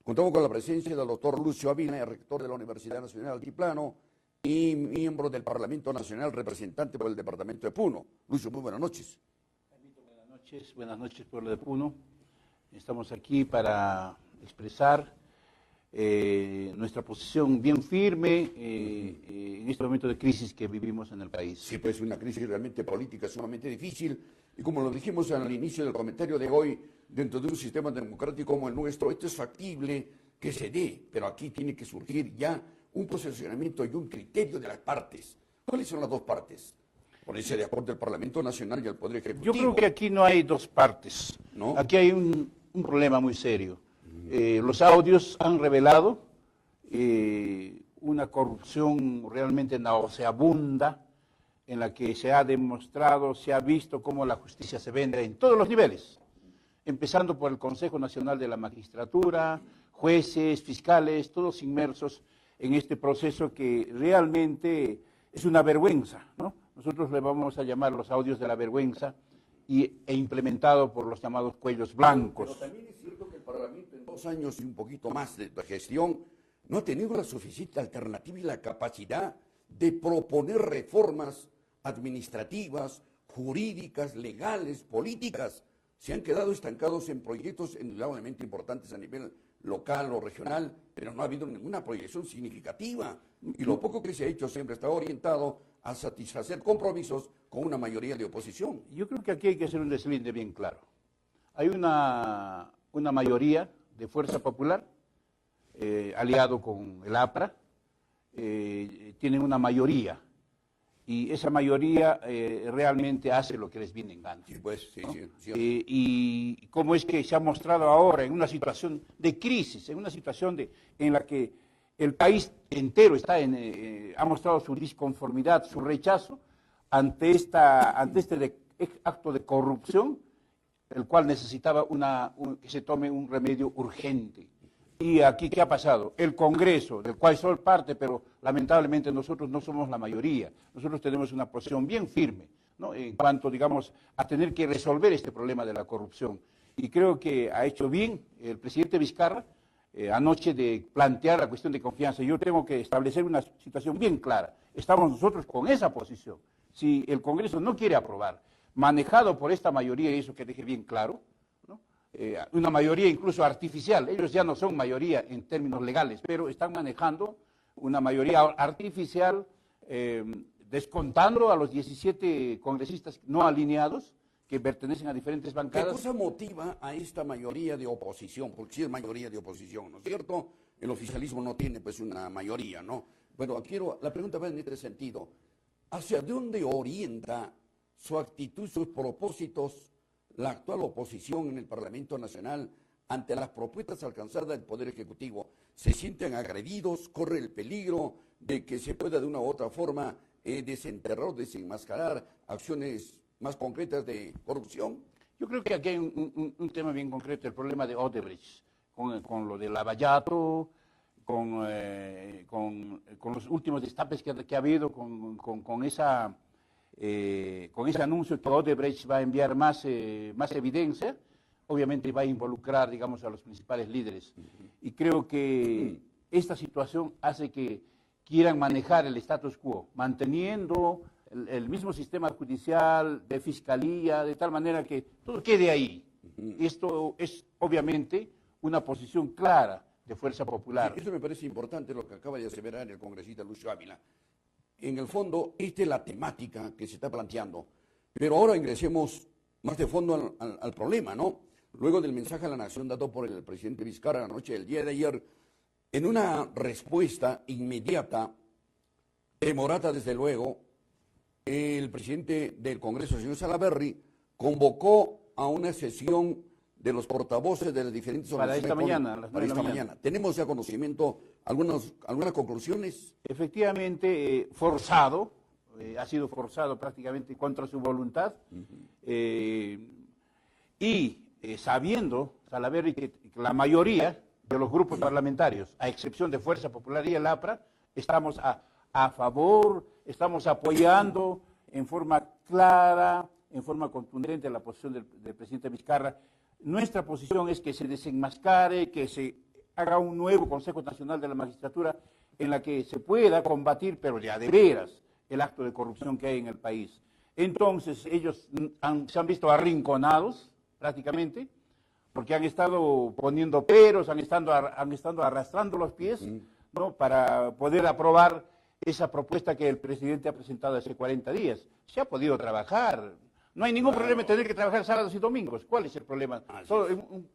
Contamos con la presencia del doctor Lucio Ávila, rector de la Universidad Nacional Altiplano y miembro del Parlamento Nacional, representante por el departamento de Puno. Lucio, muy buenas noches. Buenas noches, pueblo de Puno. Estamos aquí para expresar nuestra posición bien firme en este momento de crisis que vivimos en el país. Sí, pues una crisis realmente política sumamente difícil y como lo dijimos al inicio del comentario de hoy, dentro de un sistema democrático como el nuestro, esto es factible que se dé, pero aquí tiene que surgir ya un posicionamiento y un criterio de las partes. ¿Cuáles son las dos partes? Ponerse de acuerdo el Parlamento Nacional y el Poder Ejecutivo. Yo creo que aquí no hay dos partes, ¿no? Aquí hay un problema muy serio. Los audios han revelado una corrupción realmente nauseabunda, en la que se ha demostrado, se ha visto cómo la justicia se vende en todos los niveles, empezando por el Consejo Nacional de la Magistratura, jueces, fiscales, todos inmersos en este proceso que realmente es una vergüenza, ¿no? Nosotros le vamos a llamar los audios de la vergüenza e implementado por los llamados cuellos blancos. Pero también es cierto que el Parlamento en 2 años y un poquito más de gestión no ha tenido la suficiente alternativa y la capacidad de proponer reformas administrativas, jurídicas, legales, políticas. Se han quedado estancados en proyectos indudablemente importantes a nivel local o regional, pero no ha habido ninguna proyección significativa. Y lo poco que se ha hecho siempre está orientado a satisfacer compromisos con una mayoría de oposición. Yo creo que aquí hay que hacer un deslinde bien claro. Hay una mayoría de Fuerza Popular, aliado con el APRA, tienen una mayoría, y esa mayoría realmente hace lo que les viene en gana. Sí, pues, sí, ¿no? sí. Y cómo es que se ha mostrado ahora en una situación de crisis, en una situación en la que el país entero ha mostrado su disconformidad, su rechazo ante este acto de corrupción, el cual necesitaba que se tome un remedio urgente. Y aquí, ¿qué ha pasado? El Congreso, del cual soy parte, pero lamentablemente nosotros no somos la mayoría. Nosotros tenemos una posición bien firme, ¿no? En cuanto, digamos, a tener que resolver este problema de la corrupción. Y creo que ha hecho bien el presidente Vizcarra anoche de plantear la cuestión de confianza. Yo tengo que establecer una situación bien clara. Estamos nosotros con esa posición. Si el Congreso no quiere aprobar, manejado por esta mayoría, y eso que deje bien claro, una mayoría incluso artificial, ellos ya no son mayoría en términos legales, pero están manejando una mayoría artificial, descontando a los 17 congresistas no alineados que pertenecen a diferentes bancadas. ¿Qué cosa motiva a esta mayoría de oposición? Porque sí es mayoría de oposición, ¿no es cierto? El oficialismo no tiene pues una mayoría, ¿no? Bueno, la pregunta va en este sentido. ¿Hacia dónde orienta su actitud, sus propósitos, la actual oposición en el Parlamento Nacional ante las propuestas alcanzadas del Poder Ejecutivo? ¿Se sienten agredidos? ¿Corre el peligro de que se pueda de una u otra forma desenterrar, desenmascarar acciones más concretas de corrupción? Yo creo que aquí hay un tema bien concreto, el problema de Odebrecht, con lo de Lavallato, con los últimos destapes que ha habido, con ese anuncio que Odebrecht va a enviar más evidencia, obviamente va a involucrar, digamos, a los principales líderes. Y creo que esta situación hace que quieran manejar el status quo, manteniendo el mismo sistema judicial, de fiscalía, de tal manera que todo quede ahí. Esto es, obviamente, una posición clara de Fuerza Popular. Sí, eso me parece importante lo que acaba de aseverar el congresista Lucio Ávila. En el fondo, esta es la temática que se está planteando. Pero ahora ingresemos más de fondo al problema, ¿no? Luego del mensaje a la nación dado por el presidente Vizcarra la noche del día de ayer, en una respuesta inmediata, demorada desde luego, el presidente del Congreso, señor Salaverry, convocó a una sesión de los portavoces de las diferentes organizaciones. Para esta mañana. ¿Tenemos ya conocimiento, algunas conclusiones? Efectivamente, forzado, ha sido forzado prácticamente contra su voluntad, y sabiendo Salaverry que la mayoría de los grupos parlamentarios, a excepción de Fuerza Popular y el APRA, estamos a favor, estamos apoyando en forma clara, en forma contundente la posición del presidente Vizcarra. Nuestra posición es que se desenmascare, que se haga un nuevo Consejo Nacional de la Magistratura en la que se pueda combatir, pero ya de veras, el acto de corrupción que hay en el país. Entonces, ellos se han visto arrinconados prácticamente, porque han estado poniendo peros, han estado arrastrando los pies, ¿no?, para poder aprobar esa propuesta que el presidente ha presentado hace 40 días. Se ha podido trabajar. No hay ningún problema en tener que trabajar sábados y domingos. ¿Cuál es el problema?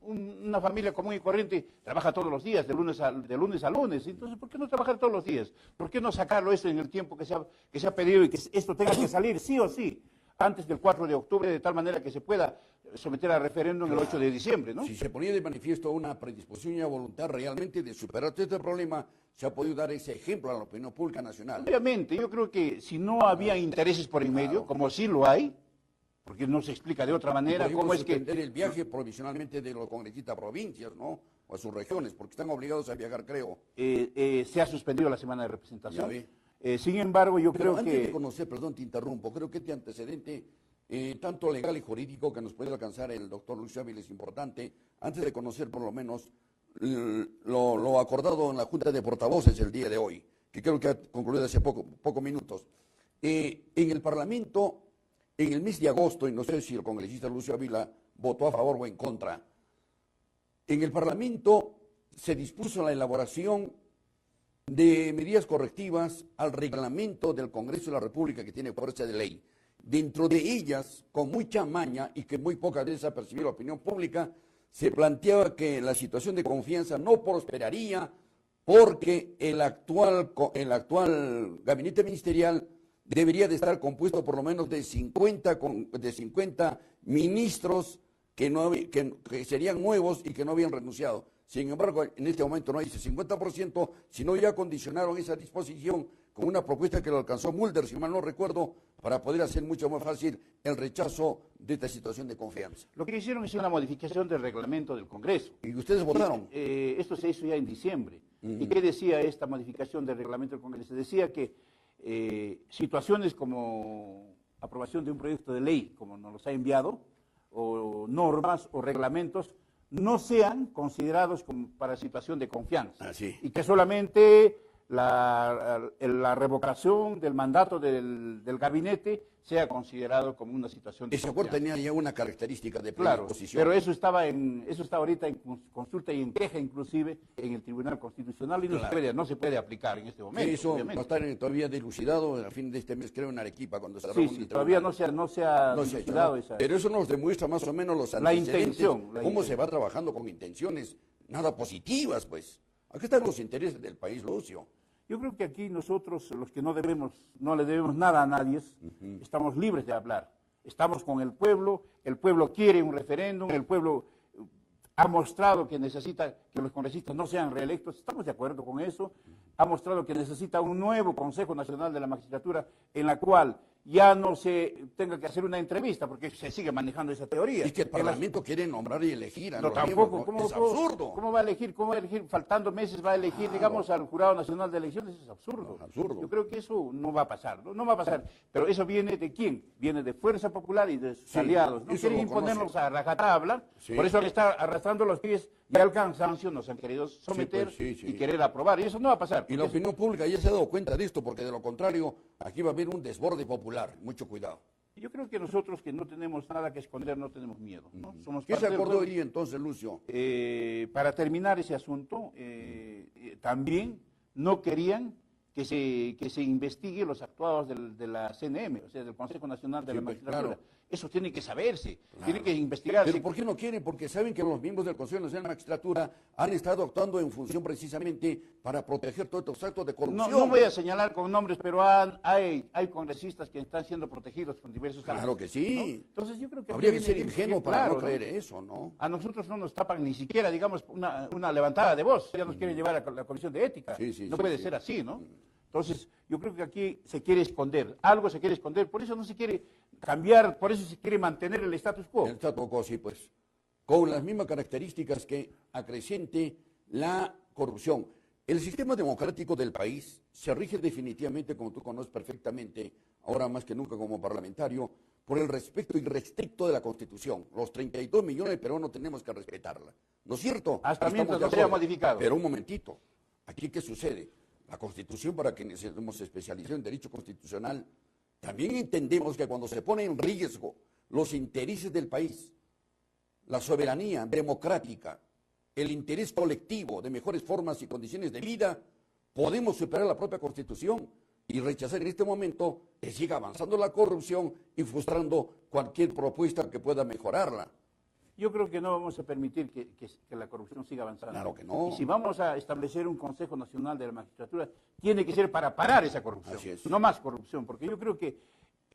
Una familia común y corriente trabaja todos los días, de lunes a lunes. Entonces, ¿por qué no trabajar todos los días? ¿Por qué no sacarlo eso en el tiempo que se ha pedido y que esto tenga que salir sí o sí antes del 4 de octubre, de tal manera que se pueda someter a referéndum el 8 de diciembre, ¿no? Si se ponía de manifiesto una predisposición y una voluntad realmente de superar este problema, se ha podido dar ese ejemplo a la opinión pública nacional. Obviamente, yo creo que si no había intereses por en medio, como sí lo hay, porque no se explica de otra manera cómo es que el viaje provisionalmente de los congresistas a provincias, ¿no?, o a sus regiones, porque están obligados a viajar, creo. Se ha suspendido la semana de representación. Sin embargo, yo Pero creo antes que... de conocer, perdón, te interrumpo, creo que este antecedente, tanto legal y jurídico, que nos puede alcanzar el doctor Lucio Ávila, es importante, antes de conocer por lo menos lo acordado en la Junta de Portavoces el día de hoy, que creo que ha concluido hace pocos minutos. En el Parlamento, en el mes de agosto, y no sé si el congresista Lucio Ávila votó a favor o en contra, en el Parlamento se dispuso la elaboración de medidas correctivas al reglamento del Congreso de la República, que tiene fuerza de ley. Dentro de ellas, con mucha maña y que muy pocas veces ha percibido la opinión pública, se planteaba que la situación de confianza no prosperaría porque el actual gabinete ministerial debería de estar compuesto por lo menos de 50 ministros que serían nuevos y que no habían renunciado. Sin embargo, en este momento no hay ese 50%, sino ya condicionaron esa disposición con una propuesta que lo alcanzó Mulder, si mal no recuerdo, para poder hacer mucho más fácil el rechazo de esta situación de confianza. Lo que hicieron es una modificación del reglamento del Congreso. ¿Y ustedes votaron? Esto se hizo ya en diciembre. ¿Y qué decía esta modificación del reglamento del Congreso? Decía que situaciones como aprobación de un proyecto de ley, como nos los ha enviado, o normas o reglamentos, no sean considerados como para situación de confianza. Y que solamente la revocación del mandato del gabinete sea considerado como una situación de ese acuerdo tenía ya una característica de predisposición. Claro, pero eso está ahorita en consulta y en queja inclusive en el Tribunal Constitucional y no se puede aplicar en este momento. Sí, eso va a estar todavía dilucidado a fin de este mes, creo, en Arequipa, cuando se reúne. Sí, todavía no se ha dilucidado esa. Pero eso nos demuestra más o menos los antecedentes, cómo se va trabajando con intenciones nada positivas, pues. Aquí están los intereses del país, Lucio. Yo creo que aquí nosotros, los que no le debemos nada a nadie, estamos libres de hablar. Estamos con el pueblo quiere un referéndum, el pueblo ha mostrado que necesita que los congresistas no sean reelectos, estamos de acuerdo con eso, ha mostrado que necesita un nuevo Consejo Nacional de la Magistratura en la cual ya no se tenga que hacer una entrevista, porque se sigue manejando esa teoría. Y que el Parlamento quiere nombrar y elegir a los miembros, ¿no? Es absurdo. ¿Cómo va a elegir? Faltando meses va a elegir, digamos, al Jurado Nacional de Elecciones? Es absurdo. No, absurdo. Yo creo que eso no va a pasar, no va a pasar. Pero eso viene ¿de quién? Viene de Fuerza Popular y de sus aliados. No quieren imponernos a rajatabla, por eso han estado arrastrando los pies y al cansancio nos han querido someter y querer aprobar, y eso no va a pasar. Y la opinión pública ya se ha dado cuenta de esto, porque de lo contrario, aquí va a haber un desborde popular. Mucho cuidado. Yo creo que nosotros que no tenemos nada que esconder, no tenemos miedo, ¿no? Somos ¿Qué se acordó hoy entonces, Lucio? Para terminar ese asunto, también no querían que se investigue los actuados de la CNM, o sea, del Consejo Nacional de la Magistratura. Claro. Eso tiene que saberse, tiene que investigarse. ¿Pero por qué no quieren? Porque saben que los miembros del Consejo Nacional de la Magistratura han estado actuando en función precisamente para proteger todos estos actos de corrupción. No voy a señalar con nombres, pero hay congresistas que están siendo protegidos con diversos actos. Claro que sí. ¿No? Entonces yo creo que habría que ser ingenuo para no creer eso, ¿no? A nosotros no nos tapan ni siquiera, digamos, una levantada de voz. Ya nos quieren llevar a la Comisión de Ética. No puede ser así, ¿no? Entonces, yo creo que aquí se quiere esconder, algo se quiere esconder, por eso no se quiere cambiar, por eso se quiere mantener el status quo. El status quo, sí, pues, con las mismas características que acreciente la corrupción. El sistema democrático del país se rige definitivamente, como tú conoces perfectamente, ahora más que nunca como parlamentario, por el respeto irrestricto de la Constitución. Los 32 millones de peruanos tenemos que respetarla. ¿No es cierto? Hasta Estamos mientras de no sea acuerdo. modificado. Pero un momentito, ¿aquí qué sucede? La Constitución, para quienes hemos especializado en derecho constitucional, también entendemos que cuando se pone en riesgo los intereses del país, la soberanía democrática, el interés colectivo de mejores formas y condiciones de vida, podemos superar la propia Constitución y rechazar en este momento que siga avanzando la corrupción y frustrando cualquier propuesta que pueda mejorarla. Yo creo que no vamos a permitir que la corrupción siga avanzando. Claro que no. Y si vamos a establecer un Consejo Nacional de la Magistratura, tiene que ser para parar esa corrupción. Así es. No más corrupción, porque yo creo que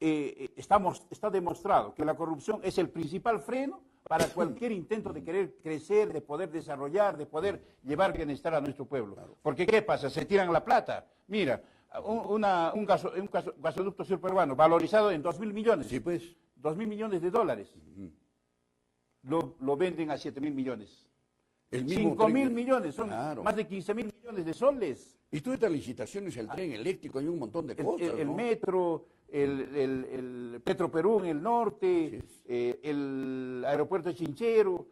está demostrado que la corrupción es el principal freno para cualquier intento de querer crecer, de poder desarrollar, de poder llevar bienestar a nuestro pueblo. Claro. Porque ¿qué pasa? Se tiran la plata. Mira, un gasoducto surperuano valorizado en 2.000 millones. Sí, pues. 2.000 millones de dólares. Lo venden a 7.000 millones. El mismo 5.000 tren- millones, son Claro. más de 15.000 millones de soles. Y todas estas licitaciones, el tren eléctrico y un montón de cosas, El ¿no? metro, el Petroperú en el norte, el aeropuerto de Chinchero,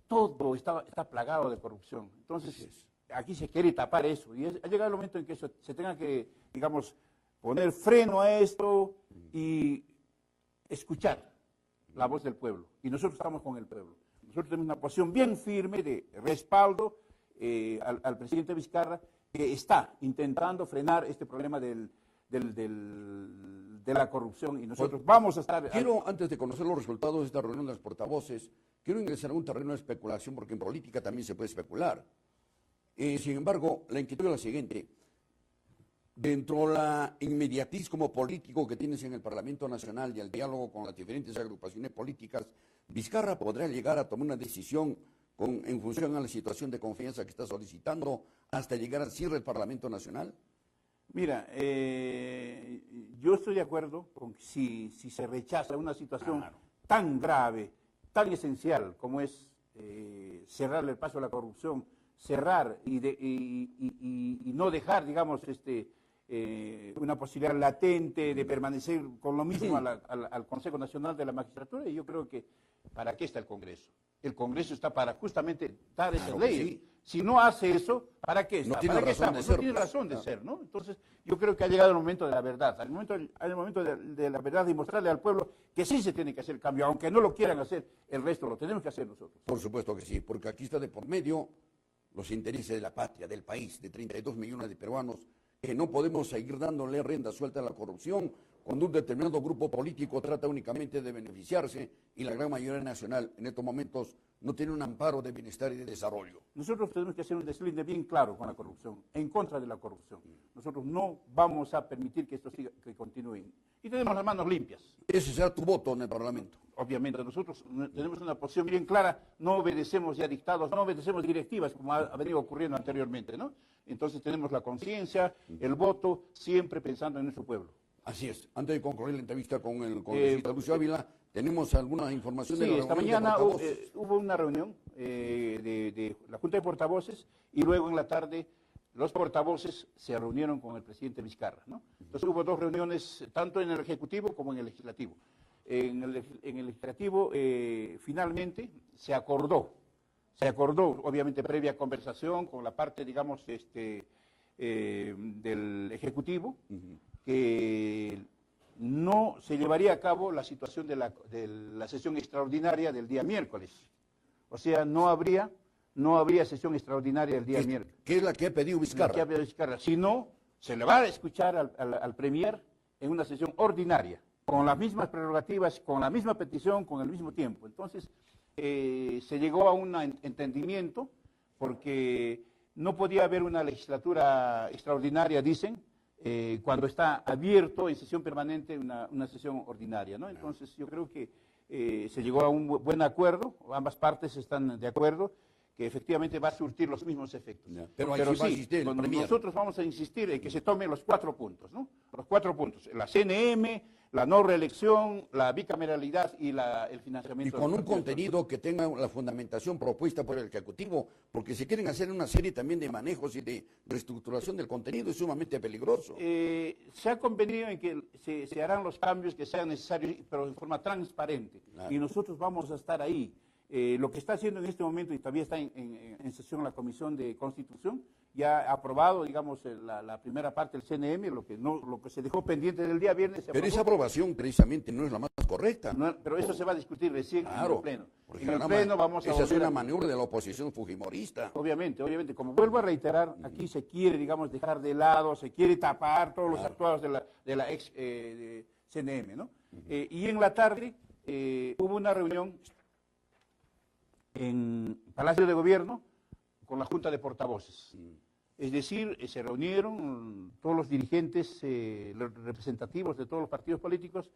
todo está plagado de corrupción. Entonces, aquí se quiere tapar eso. Y ha llegado el momento en que se tenga que, digamos, poner freno a esto y escuchar la voz del pueblo. Y nosotros estamos con el pueblo. Nosotros tenemos una posición bien firme de respaldo al presidente Vizcarra, que está intentando frenar este problema de la corrupción. Y nosotros vamos a estar... Quiero, antes de conocer los resultados de esta reunión de los portavoces, quiero ingresar a un terreno de especulación, porque en política también se puede especular. Sin embargo, la inquietud es la siguiente. Dentro de la inmediatismo político que tienes en el Parlamento Nacional y el diálogo con las diferentes agrupaciones políticas, ¿Vizcarra podrá llegar a tomar una decisión en función a la situación de confianza que está solicitando hasta llegar al cierre del Parlamento Nacional? Mira, yo estoy de acuerdo con que si se rechaza una situación tan grave, tan esencial como es cerrarle el paso a la corrupción, cerrar y no dejar, digamos, una posibilidad latente de permanecer con lo mismo al Consejo Nacional de la Magistratura, y yo creo que ¿para qué está el Congreso? El Congreso está para justamente dar esas Claro que leyes. sí. Si no hace eso, ¿para qué está? No tiene ¿Para qué razón de estamos? ser, No tiene pues. razón de ser, ¿no? Entonces, yo creo que ha llegado el momento de la verdad, el momento de la verdad, y mostrarle al pueblo que sí se tiene que hacer el cambio, aunque no lo quieran hacer, el resto lo tenemos que hacer nosotros. Por supuesto que sí, porque aquí está de por medio los intereses de la patria, del país, de 32 millones de peruanos, que no podemos seguir dándole rienda suelta a la corrupción cuando un determinado grupo político trata únicamente de beneficiarse y la gran mayoría nacional en estos momentos no tiene un amparo de bienestar y de desarrollo. Nosotros tenemos que hacer un deslinde bien claro con la corrupción, en contra de la corrupción. Nosotros no vamos a permitir que esto siga, que continúe. Y tenemos las manos limpias. Ese será tu voto en el Parlamento. Obviamente, nosotros tenemos una posición bien clara, no obedecemos ya dictados, no obedecemos directivas como ha venido ocurriendo anteriormente, ¿no? Entonces tenemos la conciencia, el voto, siempre pensando en nuestro pueblo. Así es. Antes de concluir la entrevista con el congresista Lucio Ávila, ¿tenemos alguna información de Sí, la esta reunión de mañana portavoces? hubo una reunión de la Junta de Portavoces y luego en la tarde los portavoces se reunieron con el presidente Vizcarra, ¿no? Entonces hubo dos reuniones, tanto en el Ejecutivo como en el Legislativo. En el Legislativo finalmente se acordó, obviamente previa conversación con la parte, digamos, del Ejecutivo, que no se llevaría a cabo la situación de la sesión extraordinaria del día miércoles. O sea, no habría sesión extraordinaria del día miércoles. ¿Qué es la que ha pedido Vizcarra? Que ha pedido Vizcarra. Si no, se le va a escuchar al Premier en una sesión ordinaria, con las mismas prerrogativas, con la misma petición, con el mismo tiempo. Entonces, se llegó a un entendimiento, porque no podía haber una legislatura extraordinaria, dicen, cuando está abierto en sesión permanente una sesión ordinaria, ¿no? Entonces yo creo que se llegó a un buen acuerdo, ambas partes están de acuerdo, que efectivamente va a surtir los mismos efectos. Ya, pero ahí sí va a insistir el Premier. Nosotros vamos a insistir en que se tomen los 4 puntos, ¿no? Los 4 puntos, la CNM, la no reelección, la bicameralidad y el Y financiamiento. con de un los partidos contenido que tenga la fundamentación propuesta por el Ejecutivo, porque si quieren hacer una serie también de manejos y de reestructuración del contenido es sumamente peligroso. Se ha convenido en que se harán los cambios que sean necesarios, pero en forma transparente. Claro. Y nosotros vamos a estar ahí. Lo que está haciendo en este momento, y todavía está en sesión la Comisión de Constitución, ya ha aprobado, digamos, la primera parte del CNM, lo que se dejó pendiente del día viernes. Pero esa aprobación precisamente no es la más correcta. Pero eso se va a discutir recién en el Pleno. Porque En el caramba, Pleno vamos a esa es volver una maniobra de la oposición fujimorista. Obviamente, como vuelvo a reiterar, aquí se quiere, digamos, dejar de lado, se quiere tapar todos los actuados de la ex CNM, ¿no? Y en la tarde hubo una reunión en Palacio de Gobierno con la Junta de Portavoces. Es decir, se reunieron todos los dirigentes los representativos de todos los partidos políticos,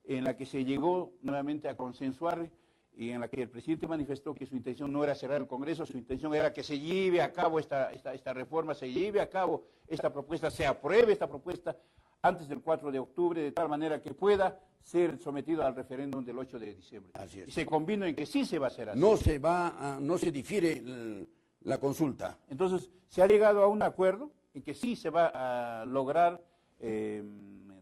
en la que se llegó nuevamente a consensuar y en la que el presidente manifestó que su intención no era cerrar el Congreso, su intención era que se lleve a cabo esta reforma, se lleve a cabo esta propuesta, se apruebe esta propuesta antes del 4 de octubre, de tal manera que pueda ser sometido al referéndum del 8 de diciembre. Así es. Y se convino en que sí se va a hacer así. No se difiere la consulta. Entonces, se ha llegado a un acuerdo en que sí se va a lograr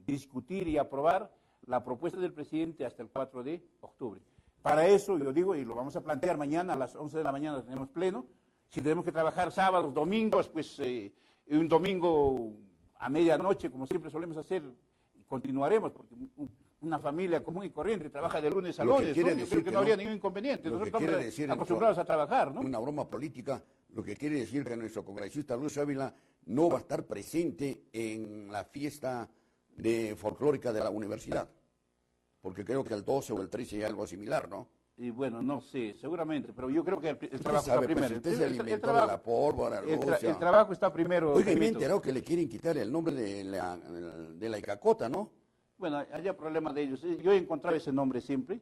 discutir y aprobar la propuesta del presidente hasta el 4 de octubre. Para eso, yo digo, y lo vamos a plantear mañana a las 11 de la mañana, tenemos pleno. Si tenemos que trabajar sábados, domingos, pues un domingo a medianoche, como siempre solemos hacer, continuaremos, porque una familia común y corriente trabaja de lunes a Lo que lunes, quiere ¿no? Yo decir creo que que no no. habría ningún inconveniente. Lo que Nosotros quiere estamos decir, acostumbrados a trabajar, ¿no? Una broma política, lo que quiere decir que nuestro congresista Luis Ávila no va a estar presente en la fiesta folclórica de la universidad, porque creo que el 12 o el 13 hay algo similar, ¿no? Y bueno, no sé, seguramente, pero yo creo que el Usted trabajo sabe, está pues, primero. usted es el inventor de la pólvora, el trabajo está primero. Oiga, y me he Jaimito. enterado que le quieren quitar el nombre de la Icacota, ¿no? Bueno, haya problema de ellos. Yo he encontrado ese nombre siempre,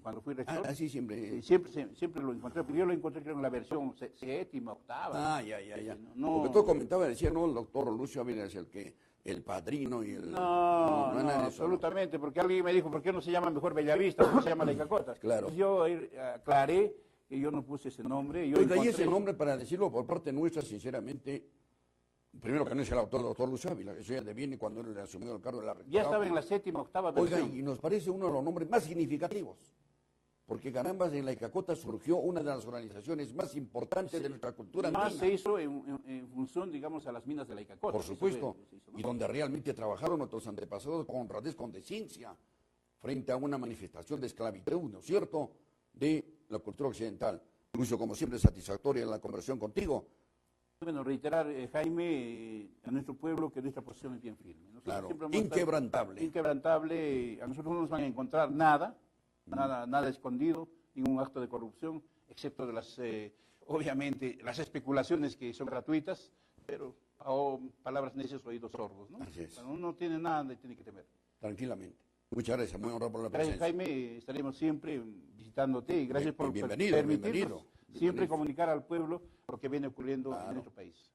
cuando fui rector. Así siempre. Siempre lo encontré, pero yo lo encontré creo en la versión séptima, octava. Ya. No, Porque todo comentaba, decía, no, el doctor Lucio Ávila es el padrino y el... No, hay nada de eso, absolutamente, porque alguien me dijo, ¿por qué no se llama mejor Bellavista? ¿Por qué se llama La Icacota? Claro. Entonces yo aclaré que yo no puse ese nombre. Yo Oiga, y encontré- ese nombre, para decirlo por parte nuestra, sinceramente, primero que no es el autor del doctor Lucio Ávila, eso ya deviene cuando él asumió el cargo de la rectoría. Ya estaba en la séptima, octava Oiga, versión. y nos parece uno de los nombres más significativos, porque carambas, en la Icacota surgió una de las organizaciones más importantes de nuestra cultura Más andina. se hizo en función, digamos, a las minas de La Icacota. Por Eso supuesto, se hizo, ¿no? y donde realmente trabajaron nuestros antepasados con honradez, con decencia, frente a una manifestación de esclavitud, ¿no es cierto?, de la cultura occidental. Lucio, como siempre, satisfactoria la conversación contigo. Bueno, reiterar, Jaime, a nuestro pueblo que nuestra posición es bien firme. Nosotros Claro, siempre vamos a estar inquebrantable. Inquebrantable. A nosotros no nos van a encontrar nada escondido, ningún acto de corrupción, excepto de obviamente, las especulaciones que son gratuitas, pero palabras necias, oídos sordos, ¿no? Así es. Cuando uno no tiene nada, le tiene que temer. Tranquilamente. Muchas gracias, muy honrado por la Gracias, presencia. Jaime, estaremos siempre visitándote y gracias por Bienvenido, permitirnos bienvenido. siempre comunicar al pueblo lo que viene ocurriendo en Claro. nuestro país.